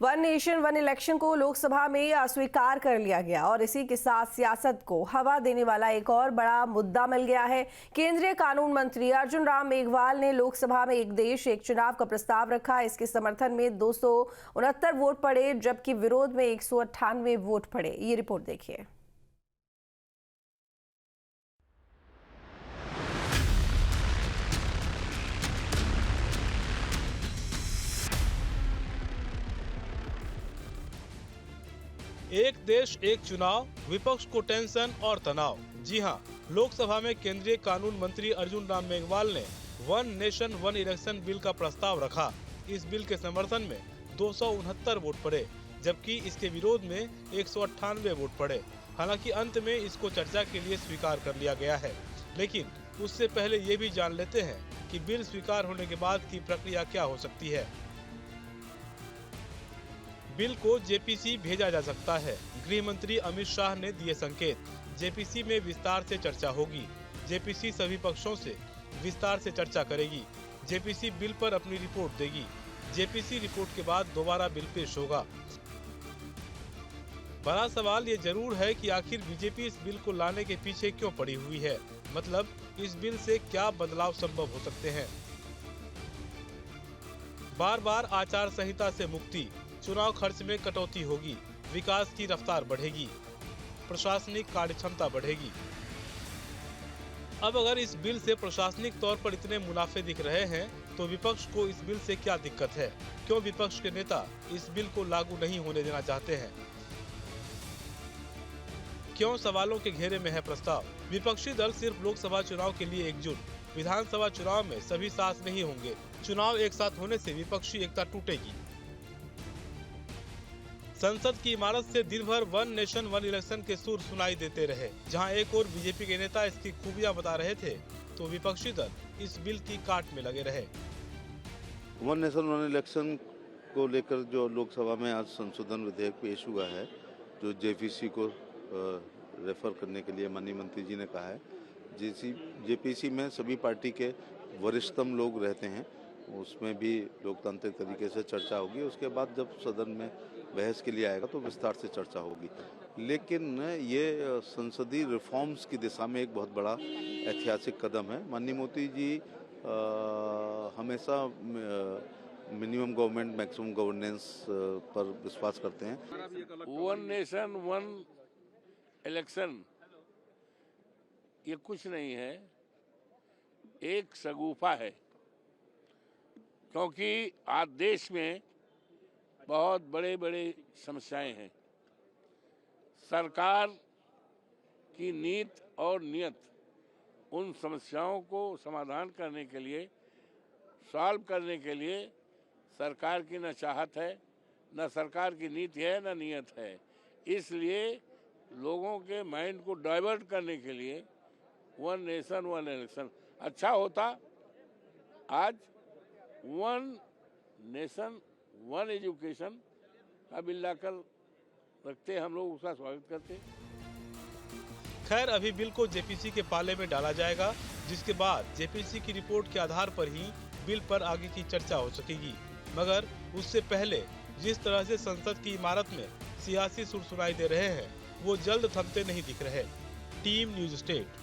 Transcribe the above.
One nation one election को लोकसभा में अस्वीकार कर लिया गया और इसी के साथ सियासत को हवा देने वाला एक और बड़ा मुद्दा मिल गया है। केंद्रीय कानून मंत्री अर्जुन राम मेघवाल ने लोकसभा में एक देश एक चुनाव का प्रस्ताव रखा। इसके समर्थन में 269 वोट पड़े, जबकि विरोध में 198 वोट पड़े। ये रिपोर्ट देखिए। एक देश एक चुनाव, विपक्ष को टेंशन और तनाव। जी हां, लोकसभा में केंद्रीय कानून मंत्री अर्जुन राम मेघवाल ने one nation one election bill का प्रस्ताव रखा। इस बिल के समर्थन में 269 वोट पड़े, जबकि इसके विरोध में 198 वोट पड़े। हालांकि अंत में इसको चर्चा के लिए स्वीकार कर लिया गया है, लेकिन उससे पहले ये भी जान लेते हैं कि बिल स्वीकार होने के बाद की प्रक्रिया क्या हो सकती है। बिल को जेपीसी भेजा जा सकता है। गृह मंत्री अमित शाह ने दिए संकेत। जेपीसी में विस्तार से चर्चा होगी। जेपीसी सभी पक्षों से विस्तार से चर्चा करेगी। जेपीसी बिल पर अपनी रिपोर्ट देगी। जेपीसी रिपोर्ट के बाद दोबारा बिल पेश होगा। बड़ा सवाल ये जरूर है कि आखिर बीजेपी इस बिल को लाने के पीछे क्यों पड़ी हुई है। मतलब इस बिल से क्या बदलाव संभव हो सकते हैं। बार बार आचार संहिता से मुक्ति, चुनाव खर्च में कटौती होगी, विकास की रफ्तार बढ़ेगी, प्रशासनिक कार्यक्षमता बढ़ेगी। अब अगर इस बिल से प्रशासनिक तौर पर इतने मुनाफे दिख रहे हैं, तो विपक्ष को इस बिल से क्या दिक्कत है? क्यों विपक्ष के नेता इस बिल को लागू नहीं होने देना चाहते हैं? क्यों सवालों के घेरे में है प्रस्ताव? विपक्षी दल सिर्फ लोकसभा चुनाव के लिए एकजुट, विधानसभा चुनाव में सभी साथ नहीं होंगे। चुनाव एक साथ होने से विपक्षी एकता टूटेगी। संसद की इमारत से दिन भर वन नेशन वन इलेक्शन के सुर सुनाई देते रहे। जहां एक और बीजेपी के नेता इसकी खूबियां बता रहे थे, तो विपक्षी दल इस बिल की काट में लगे रहे। वन नेशन वन इलेक्शन को लेकर जो लोकसभा में आज संशोधन विधेयक पेश हुआ है, जो जेपीसी को रेफर करने के लिए माननीय मंत्री जी ने कहा है। जेपीसी में सभी पार्टी के वरिष्ठतम लोग रहते हैं, उसमें भी लोकतांत्रिक तरीके से चर्चा होगी। उसके बाद जब सदन में बहस के लिए आएगा तो विस्तार से चर्चा होगी। लेकिन ये संसदीय रिफॉर्म्स की दिशा में एक बहुत बड़ा ऐतिहासिक कदम है। माननीय मोदी जी हमेशा मिनिमम गवर्नमेंट मैक्सिमम गवर्नेंस पर विश्वास करते हैं। वन नेशन वन इलेक्शन ये कुछ नहीं है, एक शगुफा है। क्योंकि आज देश में बहुत बड़े बड़े समस्याएं हैं। सरकार की नीति और नियत उन समस्याओं को समाधान करने के लिए, सॉल्व करने के लिए सरकार की न चाहत है, न सरकार की नीति है, न नियत है। इसलिए लोगों के माइंड को डाइवर्ट करने के लिए वन नेशन वन इलेक्शन अच्छा होता। आज वन नेशन वन एजुकेशन का बिल लाकर रखते, हम लोग उसका स्वागत करते। खैर, अभी बिल को जेपीसी के पाले में डाला जाएगा, जिसके बाद जेपीसी की रिपोर्ट के आधार पर ही बिल पर आगे की चर्चा हो सकेगी। मगर उससे पहले जिस तरह से संसद की इमारत में सियासी सुर सुनाई दे रहे हैं, वो जल्द थमते नहीं दिख रहे। Team news state.